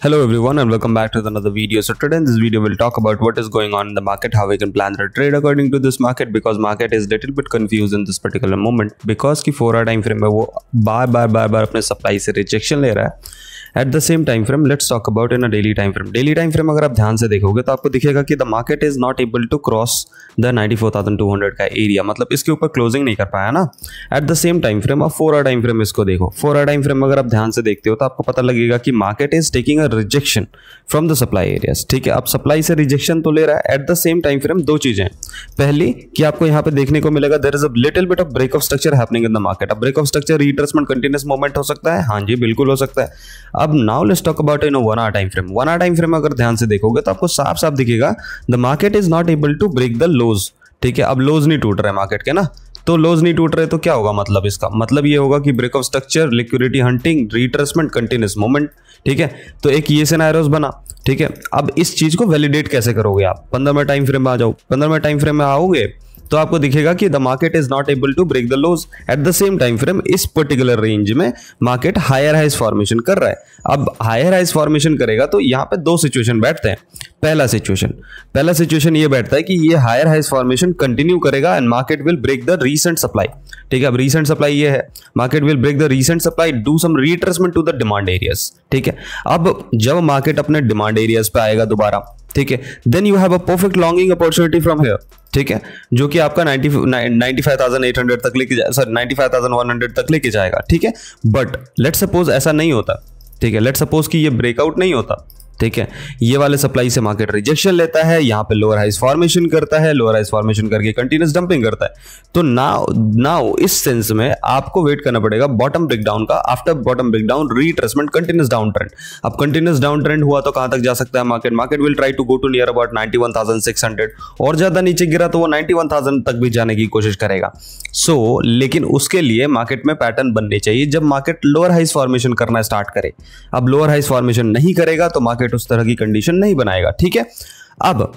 Hello everyone and welcome back to another video. So today in this video we'll talk about what is going on in the market, how we can plan the trade according to this market, because market is little bit confused in this particular moment because की 4 our time frame में वो बार अपने supply से rejection ले रहा है. At the same time frame let's talk about in a daily time frame. Daily time frame अगर आप ध्यान से देखोगे तो आपको दिखेगा कि the market is not able to cross the 94,200 का एरिया, मतलब इसके ऊपर क्लोजिंग नहीं कर पाया ना. Eight the same time frame अब 4 आवर टाइम फ्रेम इसको देखो. 4 आवर टाइम फ्रेम अगर आप ध्यान से देखते हो तो आपको पता लगेगा कि market is taking a rejection from the supply areas. ठीक है, अब सप्लाई से रिजेक्शन तो ले रहा है. At the same time frame दो चीजें हैं. पहली कि आपको यहाँ पे देखने को मिलेगा there is a little bit of break of structure happening in the market. अब break of structure retracement continuous movement हो सकता है. हाँ जी, बिल्कुल हो सकता है. अब now let's talk about in 1 hour time frame. 1 hour time frame अगर ध्यान से देखोगे तो आपको साफ साफ दिखेगा the market is not able to break the lows. ठीक है, अब लोज नहीं टूट रहे मार्केट के ना, तो लोज नहीं टूट रहे तो क्या होगा, मतलब इसका मतलब ये होगा कि break of structure, liquidity hunting, retracement, continuous movement. ठीक है, तो एक ये सिनेरियोस बना. ठीक है, अब इस चीज को वैलिडेट कैसे करोगे आप? 15 मिनट टाइम फ्रेम में आ जाओ. 15 मिनट टाइम फ्रेम में आओगे तो आपको दिखेगा कि the market is not able to break the lows. At the same time frame इस पर्टिकुलर रेंज में मार्केट हायर हाइज फॉर्मेशन कर रहा है. अब हायर हाइज फॉर्मेशन करेगा तो यहाँ पे दो सिचुएशन बैठते हैं. पहला सिचुएशन ये बैठता है कि ये हायर हाइज फॉर्मेशन कंटिन्यू करेगा and market will break the recent supply. ठीक है, अब रीसेंट सप्लाई ये है, market will break the recent supply, do some retracement to the demand areas. ठीक है, अब जब मार्केट अपने डिमांड एरियाज पे आएगा दोबारा, ठीक है, then you have a perfect longing opportunity from here. ठीक है, जो कि आपका 95,800 तक लेके जाए, सॉरी 95,100 तक लेके जाएगा. ठीक है, बट लेट सपोज ऐसा नहीं होता. ठीक है, लेट सपोज कि ये ब्रेकआउट नहीं होता. ठीक है, ये वाले सप्लाई से मार्केट रिजेक्शन लेता है, यहाँ पे लोअर हाइज फॉर्मेशन करता है, लोअर हाइज फॉर्मेशन करके कंटिन्यूस डंपिंग करता है. तो नाउ इस सेंस में आपको वेट करना पड़ेगा बॉटम ब्रेकडाउन का. After bottom breakdown retracement, continuous down trend. अब कंटिन्यूस डाउन ट्रेंड हुआ तो कहां तक जा सकता है market will try to go to near about 91,600, और ज्यादा नीचे गिरा तो वो 91,000 तक भी जाने की कोशिश करेगा. सो लेकिन उसके लिए मार्केट में पैटर्न बनने चाहिए जब मार्केट लोअर हाइज फॉर्मेशन करना स्टार्ट करे. अब लोअर हाइज फॉर्मेशन नहीं करेगा तो मार्केट उस तरह की कंडीशन नहीं बनाएगा. ठीक है, अब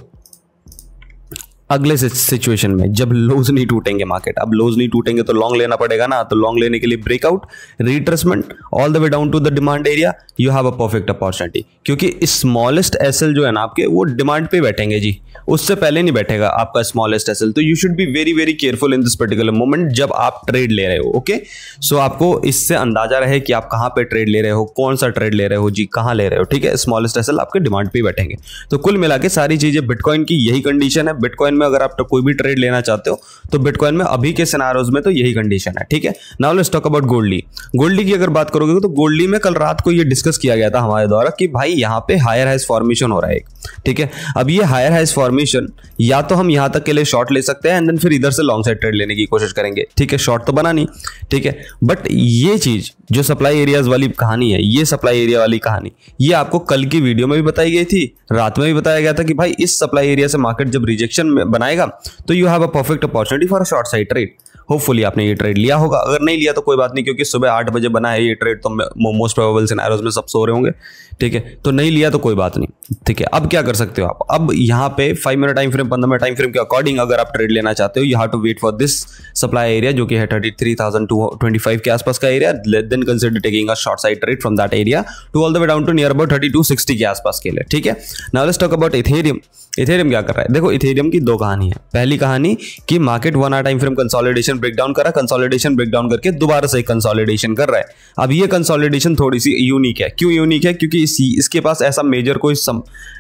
अगले सिचुएशन में जब लोज नहीं टूटेंगे मार्केट, अब लोज नहीं टूटेंगे तो लॉन्ग लेना पड़ेगा ना. तो लॉन्ग लेने के लिए breakout, retracement all the way down to the demand area, you have a perfect opportunity. क्योंकि स्मॉलेस्ट एसएल जो है ना आपके, वो डिमांड पे बैठेंगे जी, उससे पहले नहीं बैठेगा आपका स्मॉलेस्ट एसएल. तो you should be very very careful in this particular moment जब आप ट्रेड ले रहे हो. ओके, सो आपको इससे अंदाजा रहे कि आप कहां पे ट्रेड ले रहे हो, कौन सा ट्रेड ले रहे हो जी, कहां ले रहे हो. ठीक है, स्मॉलेस्ट एसएल आपके डिमांड पे बैठेंगे. तो कुल मिला के सारी चीजें, बिटकॉइन की यही कंडीशन है. बिटकॉइन में अगर आप कोई भी ट्रेड लेना चाहते हो तो बिटकॉइन में अभी के सिनेरियोज में तो यही कंडीशन है. ठीक है, नाउ लेट्स टॉक अबाउट गोल्डी की अगर बात करोगे तो गोल्डी में कल रात को ये डिस्कस किया गया था हमारे द्वारा कि भाई यहाँ पे हायर हाइज फॉर्मेशन हो रहा है. ठीक है, अब ये हायर हाइज फॉर्मेशन या तो हम यहां तक के लिए शॉर्ट ले सकते हैं एंड देन फिर इधर से लॉन्ग साइड ट्रेड लेने की कोशिश करेंगे. ठीक है, शॉर्ट तो बना नहीं. ठीक है, बट ये चीज जो सप्लाई एरियाज वाली कहानी है, ये सप्लाई एरिया वाली कहानी, ये आपको कल की वीडियो में भी बताई गई थी, रात में भी बताया गया था कि भाई इस सप्लाई एरिया से मार्केट जब रिजेक्शन बनाएगा तो you have a perfect opportunity for a short side trade. Hopefully आपने ये ट्रेड लिया होगा. अगर नहीं लिया तो कोई बात नहीं, क्योंकि सुबह 8 बजे बना है ये ट्रेड, तो मोस्ट प्रोबेबल सिनेरियोज में सब सो रहे होंगे. ठीक है, तो नहीं लिया तो कोई बात नहीं. ठीक है, अब क्या कर सकते हो आप? अब यहाँ पे 5 minute time frame, 15 minute time frame के अकॉर्डिंग अगर आप ट्रेड लेना चाहते हो, you have to wait for this supply area जो कि है 33,225 के आसपास का area. Then consider taking a short side trade from that area to all the way down to near about 3260 के आसपास के लिए. ठीक है, नाउ लेट्स टॉक अबाउट इथेरियम. इथेरियम क्या कर रहा है? देखो, इथेरियम की दो कहानी है. पहली कहानी कि market 1 hour time frame consolidation breakdown करा, कंसोलिडेशन ब्रेकडाउन करके दोबारा से कंसोलिडेशन कर रहा है. अब ये कंसोलिडेशन थोड़ी सी यूनिक है. क्यों यूनिक है? क्योंकि इसके पास ऐसा मेजर कोई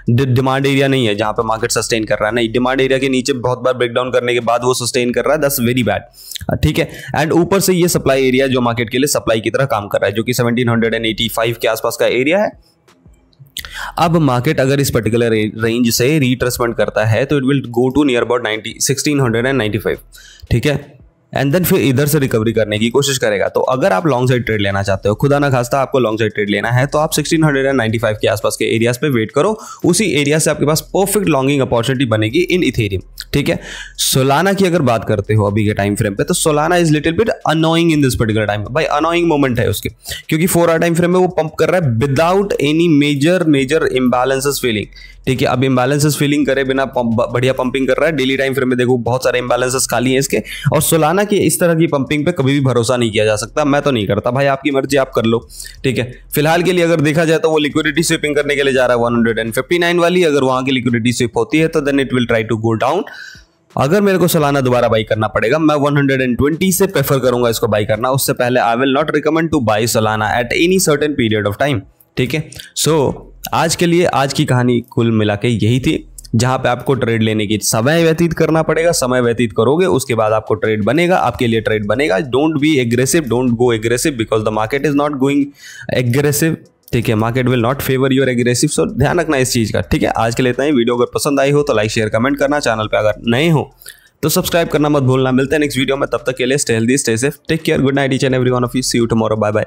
डिमांड एरिया नहीं है जहां पे मार्केट सस्टेन कर रहा है. नहीं, डिमांड एरिया के नीचे बहुत बार ब्रेकडाउन करने के बाद वो सस्टेन कर रहा है. That's very bad. ठीक है, एंड ऊपर से ये सप्लाई एरिया जो मार्केट के लिए सप्लाई की तरह काम कर रहा है, जो कि 1785 के आसपास का एरिया है. अब मार्केट अगर इस पर्टिकुलर रेंज से रिट्रेसमेंट करता है तो it will go to near about 1695. ठीक है, एंड देन फिर इधर से रिकवरी करने की कोशिश करेगा. तो अगर आप लॉन्ग साइड ट्रेड लेना चाहते हो, खुदा ना खास्ता आपको लॉन्ग साइड ट्रेड लेना है, तो आप 1695 के आसपास के एरियाज पे वेट करो. उसी एरिया से आपके पास परफेक्ट लॉन्गिंग अपॉर्चुनिटी बनेगी इन इथेरियम. ठीक है, सोलाना की अगर बात करते हो अभी के टाइम फ्रेम पे, तो Solana is little bit annoying in this particular time. भाई अनोइंग मोमेंट है उसके, क्योंकि 4 आवर टाइम फ्रेम में वो पंप कर रहा है without any major imbalances feeling. ठीक है। अब इम्बैलेंसेस फीलिंग करे बिना बढ़िया पंपिंग कर रहा है। डेली टाइम फ्रेम में देखो बहुत सारे इम्बैलेंसेस खाली हैं इसके, और सोलाना की इस तरह की पंपिंग पे कभी भी भरोसा नहीं किया जा सकता। मैं तो नहीं करता भाई, आपकी मर्जी, आप कर लो, ठीक है। फिलहाल के लिए अगर देखा जाए तो वो लिक्विडिटी स्वीपिंग करने के लिए जा रहा है 159 वाली। अगर वहां की लिक्विडिटी स्वीप होती है तो then it will try to go down. अगर मेरे को सोलाना दोबारा बाई करना पड़ेगा, मैं 120 से प्रेफर करूंगा इसको बाई करना। उससे पहले I will not recommend two by Solana at any certain period of time, ठीक है। सो आज के लिए आज की कहानी कुल मिला के यही थी, जहां पे आपको ट्रेड लेने की समय व्यतीत करना पड़ेगा। समय व्यतीत करोगे उसके बाद आपको ट्रेड बनेगा, आपके लिए ट्रेड बनेगा। Don't be aggressive, don't go aggressive because the market is not going aggressive, ठीक है। Market will not favour your aggressive, so ध्यान रखना इस चीज का, ठीक है। आज के लिए इतना ही। वीडियो अगर पसंद आई हो तो लाइक शेयर कमेंट करना। चैनल पे अगर नए हो तो सब्सक्राइब करना मत भूलना। मिलते हैं नेक्स्ट वीडियो में, तब तक के लिए stay healthy, stay safe, take care, good night each and every one of you, see you tomorrow, bye bye.